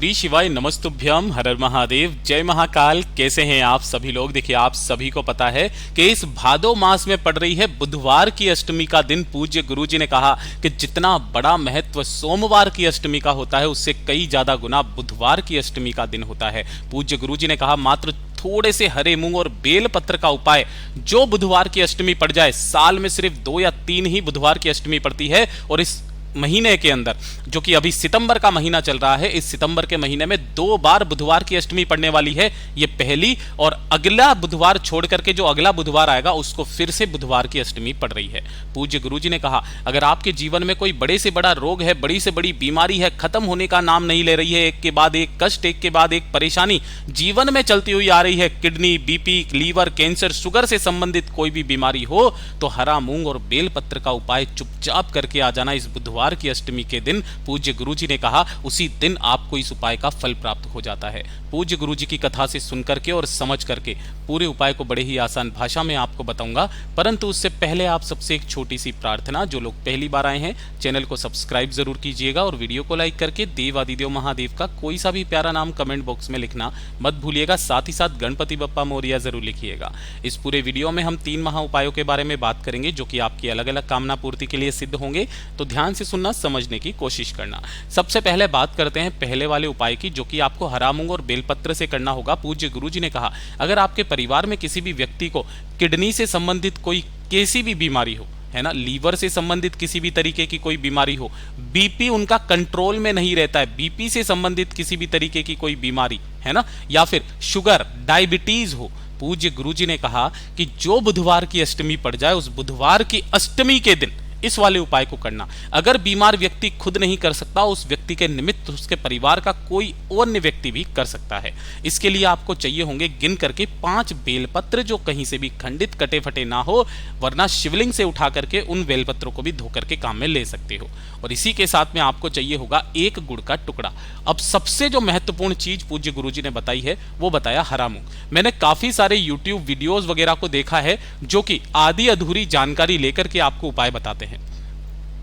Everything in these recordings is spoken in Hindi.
श्री शिवाय नमस्तुभ्यम हर हर महादेव जय महाकाल। कैसे हैं आप सभी लोग। देखिए आप सभी को पता है कि इस भादो मास में पड़ रही है बुधवार की अष्टमी का दिन। पूज्य गुरुजी ने कहा कि जितना बड़ा महत्व सोमवार की अष्टमी का होता है उससे कई ज्यादा गुना बुधवार की अष्टमी का दिन होता है। पूज्य गुरुजी ने कहा मात्र थोड़े से हरे मूंग और बेल पत्र का उपाय जो बुधवार की अष्टमी पड़ जाए, साल में सिर्फ 2 या 3 ही बुधवार की अष्टमी पड़ती है और इस महीने के अंदर जो कि अभी सितंबर का महीना चल रहा है, इस सितंबर के महीने में 2 बार बुधवार की अष्टमी पड़ने वाली है। ये पहली और अगला बुधवार छोड़ करके जो अगला बुधवार आएगा उसको फिर से बुधवार की अष्टमी पड़ रही है। पूज्य गुरुजी ने कहा अगर आपके जीवन में कोई बड़े से बड़ा रोग है, बड़ी से बड़ी बीमारी है, खत्म होने का नाम नहीं ले रही है, एक के बाद एक कष्ट, एक के बाद एक परेशानी जीवन में चलती हुई आ रही है, kidney, BP, liver, cancer, sugar से संबंधित कोई भी बीमारी हो तो हरा मूंग और बेल पत्र का उपाय चुपचाप करके आ जाना इस बुधवार की अष्टमी के दिन। पूज्य गुरुजी ने कहा उसी दिन आपको इस उपाय का फल प्राप्त हो जाता है। पूज्य गुरुजी की कथा से सुन करके और समझ करके पूरे उपाय को बड़े ही आसान भाषा में आपको बताऊंगा, परंतु उससे पहले आप सबसे एक छोटी सी प्रार्थना। जो लोग पहली बार आए हैं चैनल को सब्सक्राइब जरूर कीजिएगा और वीडियो को लाइक करके देव आदिदेव महादेव का कोई सा भी प्यारा नाम कमेंट बॉक्स में लिखना मत भूलिएगा। साथ ही साथ गणपति बप्पा मोरिया जरूर लिखिएगा। इस पूरे वीडियो में हम 3 महा उपायों के बारे में बात करेंगे जो कि आपकी अलग अलग कामना पूर्ति के लिए सिद्ध होंगे, तो ध्यान से सुनना, समझने की कोशिश करना। सबसे पहले बात करते हैं पहले वाले उपाय की जो कि आपको हरा मूंग और बेलपत्र से करना होगा। पूज्य गुरुजी ने कहा अगर आपके परिवार में किसी भी व्यक्ति को किडनी से संबंधित कोई कैसी भी बीमारी हो, है ना, लीवर से संबंधित किसी भी तरीके की कोई बीमारी हो, बीपी उनका कंट्रोल में नहीं रहता है, बीपी से संबंधित किसी भी तरीके की कोई बीमारी है ना, या फिर शुगर, डायबिटीज हो, पूज्य गुरुजी ने कहा कि जो बुधवार की अष्टमी पड़ जाए उस बुधवार की अष्टमी के दिन इस वाले उपाय को करना। अगर बीमार व्यक्ति खुद नहीं कर सकता, उस व्यक्ति के निमित्त उसके परिवार का कोई अन्य व्यक्ति भी कर सकता है। इसके लिए आपको चाहिए होंगे गिन करके 5 बेलपत्र जो कहीं से भी खंडित कटे फटे ना हो, वरना शिवलिंग से उठा करके उन बेलपत्रों को भी धो करके काम में ले सकते हो। और इसी के साथ में आपको चाहिए होगा 1 गुड़ का टुकड़ा। अब सबसे जो महत्वपूर्ण चीज पूज्य गुरुजी ने बताई है वो बताया हरा मूंग। मैंने काफी सारे यूट्यूब वीडियोस वगैरह को देखा है जो कि आधी अधूरी जानकारी लेकर के आपको उपाय बताते हैं।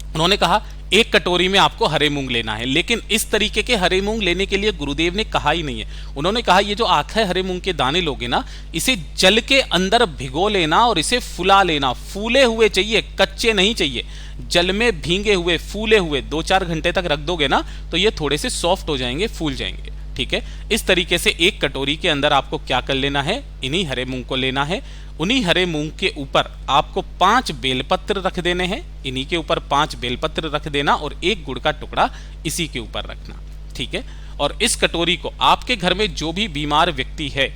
उन्होंने कहा 1 कटोरी में आपको हरे मूंग लेना है, लेकिन इस तरीके के हरे मूंग लेने के लिए गुरुदेव ने कहा ही नहीं है। उन्होंने कहा ये जो आखे हरे मूंग के दाने लोगे ना, इसे जल के अंदर भिगो लेना और इसे फुला लेना। फूले हुए चाहिए, कच्चे नहीं चाहिए। जल में भींगे हुए, फूले हुए 2-4 घंटे तक रख दोगे ना तो ये थोड़े से सॉफ्ट हो जाएंगे, फूल जाएंगे। ठीक है, इस तरीके से 1 कटोरी के अंदर आपको क्या कर लेना है, इन्हीं हरे मूंग को लेना है। उन्हीं हरे मूंग के ऊपर आपको 5 बेलपत्र रख देने हैं, इन्हीं के ऊपर 5 बेलपत्र रख देना और 1 गुड़ का टुकड़ा इसी के ऊपर रखना। ठीक है, और इस कटोरी को आपके घर में जो भी बीमार व्यक्ति है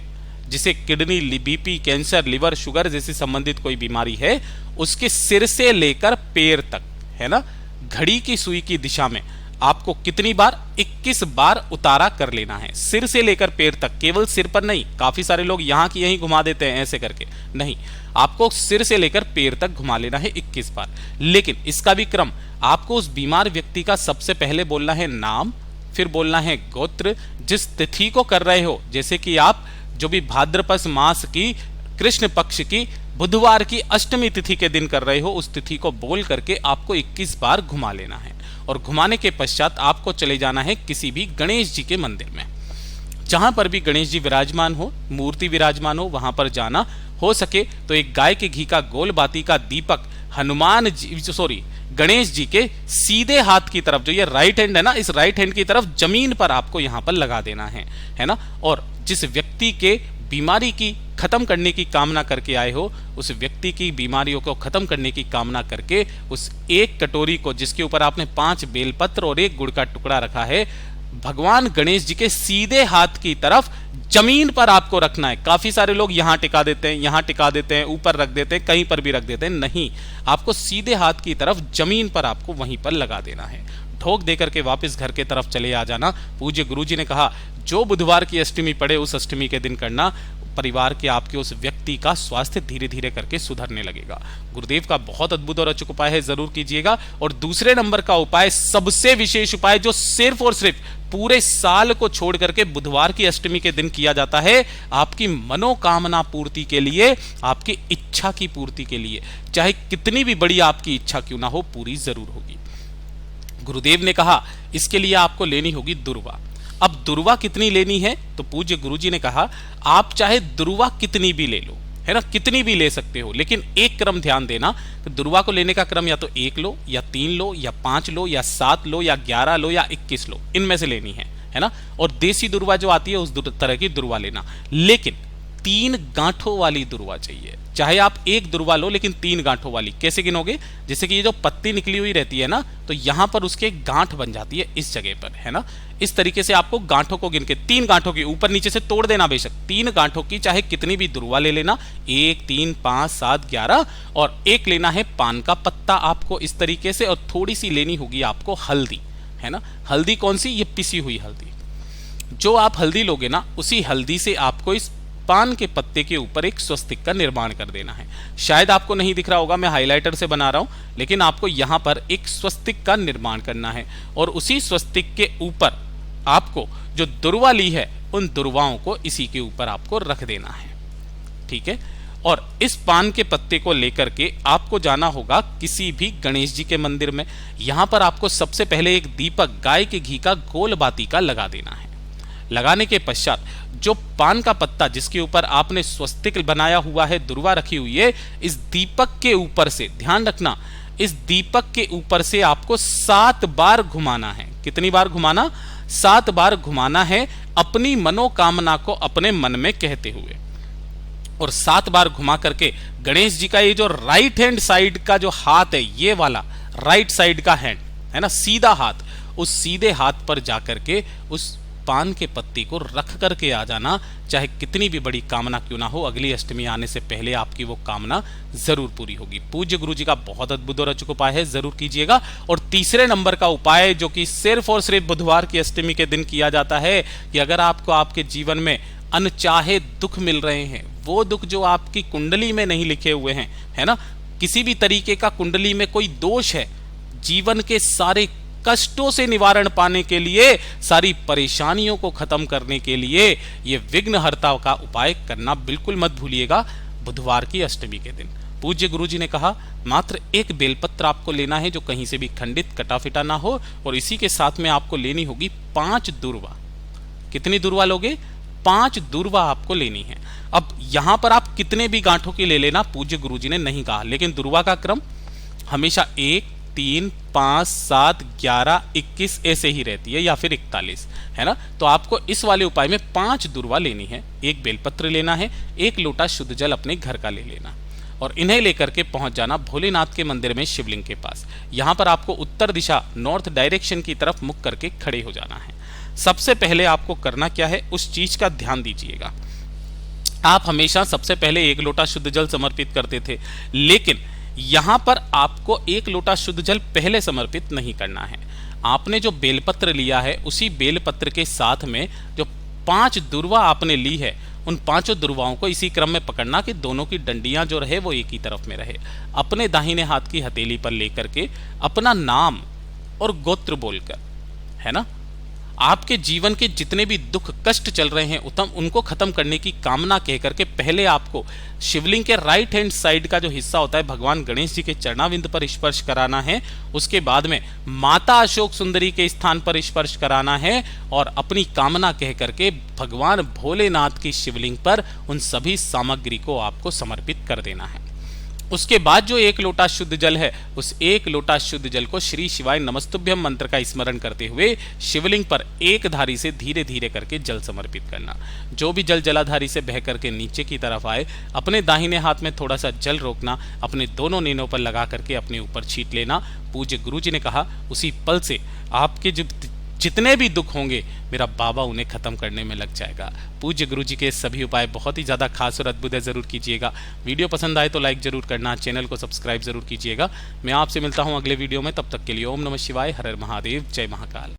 जिसे kidney, BP, cancer, liver, sugar जैसी संबंधित कोई बीमारी है, उसके सिर से लेकर पैर तक, है ना, घड़ी की सुई की दिशा में आपको कितनी बार, 21 बार उतारा कर लेना है। सिर से लेकर पैर तक, केवल सिर पर नहीं। काफी सारे लोग यहां की यहीं घुमा देते हैं ऐसे करके, नहीं, आपको सिर से लेकर पैर तक घुमा लेना है 21 बार। लेकिन इसका भी क्रम, आपको उस बीमार व्यक्ति का सबसे पहले बोलना है नाम, फिर बोलना है गोत्र, जिस तिथि को कर रहे हो, जैसे कि आप जो भी भाद्रपद मास की कृष्ण पक्ष की बुधवार की अष्टमी तिथि के दिन कर रहे हो, उस तिथि को बोल करके आपको 21 बार घुमा लेना है। और घुमाने के पश्चात आपको चले जाना है किसी भी गणेश जी के मंदिर में, जहां पर भी गणेश जी विराजमान हो, मूर्ति विराजमान हो, वहां पर जाना। हो सके तो एक गाय के घी का गोल बाती का दीपक गणेश जी के सीधे हाथ की तरफ, जो ये राइट हैंड है ना, इस राइट हैंड की तरफ जमीन पर आपको यहां पर लगा देना है ना। और जिस व्यक्ति के बीमारी की खत्म करने की कामना करके आए हो, उस व्यक्ति की बीमारियों को खत्म करने की कामना करके उस 1 कटोरी को जिसके ऊपर आपने 5 बेलपत्र और 1 गुड़ का टुकड़ा रखा है, भगवान गणेश जी के सीधे हाथ की तरफ जमीन पर आपको रखना है। काफी सारे लोग यहां टिका देते हैं, यहां टिका देते हैं, ऊपर रख देते हैं, कहीं पर भी रख देते हैं, नहीं, आपको सीधे हाथ की तरफ जमीन पर आपको वहीं पर लगा देना है। ठोक देकर के वापस घर के तरफ चले आ जाना। पूज्य गुरुजी ने कहा जो बुधवार की अष्टमी पड़े उस अष्टमी के दिन करना। परिवार के आपके उस व्यक्ति का स्वास्थ्य धीरे धीरे करके सुधरने लगेगा। गुरुदेव का बहुत अद्भुत और अचूक उपाय है, जरूर कीजिएगा। और दूसरे नंबर का उपाय, सबसे विशेष उपाय, जो सिर्फ और सिर्फ पूरे साल को छोड़ करके बुधवार की अष्टमी के दिन किया जाता है, आपकी मनोकामना पूर्ति के लिए, आपकी इच्छा की पूर्ति के लिए, चाहे कितनी भी बड़ी आपकी इच्छा क्यों ना हो, पूरी जरूर होगी। गुरुदेव ने कहा इसके लिए आपको लेनी होगी दुर्वा। अब दुर्वा कितनी लेनी है, तो पूज्य गुरुजी ने कहा आप चाहे दुर्वा कितनी भी ले लो, है ना, कितनी भी ले सकते हो, लेकिन एक क्रम ध्यान देना कि दुर्वा को लेने का क्रम या तो 1 लो या 3 लो या 5 लो या 7 लो या 11 लो या 21 लो, इनमें से लेनी है ना। और देसी दुर्वा जो आती है उस तरह की दुर्वा लेना, लेकिन 3 गांठों वाली दुर्वा चाहिए। चाहे आप एक दुर्वा लो लेकिन 3 गांठों वाली। कैसे गिनोगे, जैसे कि ये जो पत्ती निकली हुई रहती है ना, तो यहां पर उसके गांठ बन जाती है इस जगह पर, है ना। इस तरीके से आपको गांठों को गिन के 3 गांठों की, ऊपर नीचे से तोड़ देना बेशक, 3 गांठों की चाहे कितनी भी दुर्वा ले लेना, 1 3 5 7 11, और एक लेना है पान का पत्ता आपको इस तरीके से, और थोड़ी सी लेनी होगी आपको हल्दी, है ना। हल्दी कौन सी, ये पिसी हुई हल्दी। जो आप हल्दी लोगे ना, उसी हल्दी से आपको इस पान के पत्ते के ऊपर एक स्वस्तिक का निर्माण कर देना है। शायद आपको नहीं दिख रहा होगा, मैं हाइलाइटर से बना रहा हूं, लेकिन आपको यहां पर एक स्वस्तिक का निर्माण करना है, और उसी स्वस्तिक के ऊपर आपको जो दुर्वा ली है उन दुर्वाओं को इसी के ऊपर आपको रख देना है, ठीक है। और इस पान के पत्ते को लेकर के आपको जाना होगा किसी भी गणेश जी के मंदिर में। यहां पर आपको सबसे पहले एक दीपक गाय के घी का गोल बाती का लगा देना है। लगाने के पश्चात जो पान का पत्ता जिसके ऊपर आपने स्वस्तिक बनाया हुआ है, दुर्वा रखी हुई है, इस दीपक के ऊपर से, ध्यान रखना, इस दीपक के ऊपर से आपको 7 बार घुमाना है। कितनी बार घुमाना, 7 बार घुमाना है, अपनी मनोकामना को अपने मन में कहते हुए। और 7 बार घुमा करके गणेश जी का ये जो राइट हैंड साइड का जो हाथ है, ये वाला राइट साइड का हैंड है ना, सीधा हाथ, उस सीधे हाथ पर जाकर के उस पान के पत्ती को रख करके आ जाना। चाहे कितनी भी बड़ी कामना क्यों ना हो, अगली अष्टमी आने से पहले आपकी वो कामना जरूर पूरी होगी। पूज्य गुरु जी का बहुत अद्भुत और अचूक उपाय है, जरूर कीजिएगा। और तीसरे नंबर का उपाय जो कि सिर्फ और सिर्फ बुधवार की अष्टमी के दिन किया जाता है, कि अगर आपको आपके जीवन में अनचाहे दुख मिल रहे हैं, वो दुख जो आपकी कुंडली में नहीं लिखे हुए हैं, है ना, किसी भी तरीके का कुंडली में कोई दोष है, जीवन के सारे कष्टों से निवारण पाने के लिए, सारी परेशानियों को खत्म करने के लिए ये विघ्नहर्ता का उपाय करना बिल्कुल मत भूलिएगा बुधवार की अष्टमी के दिन। पूज्य गुरुजी ने कहा मात्र एक बेलपत्र आपको लेना है जो कहीं से भी खंडित कटा फिटा ना हो, और इसी के साथ में आपको लेनी होगी 5 दुर्वा। कितनी दुर्वा लोगे, 5 दुर्वा आपको लेनी है। अब यहां पर आप कितने भी गांठों की ले लेना, पूज्य गुरुजी ने नहीं कहा, लेकिन दुर्वा का क्रम हमेशा 1 3 5 7 11 21 ऐसे ही रहती है, या फिर 41, है ना। तो आपको इस वाले उपाय में 5 दुर्वा लेनी है, एक बेलपत्र लेना है, 1 लोटा शुद्ध जल अपने घर का ले लेना, और इन्हें लेकर के पहुंच जाना भोलेनाथ के मंदिर में शिवलिंग के पास। यहां पर आपको उत्तर दिशा, नॉर्थ डायरेक्शन की तरफ मुख करके खड़े हो जाना है। सबसे पहले आपको करना क्या है, उस चीज का ध्यान दीजिएगा। आप हमेशा सबसे पहले 1 लोटा शुद्ध जल समर्पित करते थे, लेकिन यहां पर आपको 1 लोटा शुद्ध जल पहले समर्पित नहीं करना है। आपने जो बेलपत्र लिया है, उसी बेलपत्र के साथ में जो 5 दुर्वा आपने ली है, उन 5 दुर्वाओं को इसी क्रम में पकड़ना कि दोनों की डंडियां जो रहे वो एक ही तरफ में रहे। अपने दाहिने हाथ की हथेली पर लेकर के अपना नाम और गोत्र बोलकर, है ना, आपके जीवन के जितने भी दुख कष्ट चल रहे हैं उत्तम, उनको खत्म करने की कामना कह करके पहले आपको शिवलिंग के राइट हैंड साइड का जो हिस्सा होता है भगवान गणेश जी के चरणाविंद पर स्पर्श कराना है। उसके बाद में माता अशोक सुंदरी के स्थान पर स्पर्श कराना है, और अपनी कामना कह करके भगवान भोलेनाथ की शिवलिंग पर उन सभी सामग्री को आपको समर्पित कर देना है। उसके बाद जो 1 लोटा शुद्ध जल है, उस 1 लोटा शुद्ध जल को श्री शिवाय नमस्तुभ्यम मंत्र का स्मरण करते हुए शिवलिंग पर एक धारी से धीरे धीरे करके जल समर्पित करना। जो भी जल जलाधारी से बह करके नीचे की तरफ आए, अपने दाहिने हाथ में थोड़ा सा जल रोकना, अपने दोनों नीनों पर लगा करके अपने ऊपर छींट लेना। पूज्य गुरुजी ने कहा उसी पल से आपके जितने भी दुख होंगे, मेरा बाबा उन्हें खत्म करने में लग जाएगा। पूज्य गुरुजी के सभी उपाय बहुत ही ज़्यादा खास और अद्भुत है, ज़रूर कीजिएगा। वीडियो पसंद आए तो लाइक ज़रूर करना, चैनल को सब्सक्राइब ज़रूर कीजिएगा। मैं आपसे मिलता हूँ अगले वीडियो में, तब तक के लिए ओम नमः शिवाय, हर हर महादेव, जय महाकाल।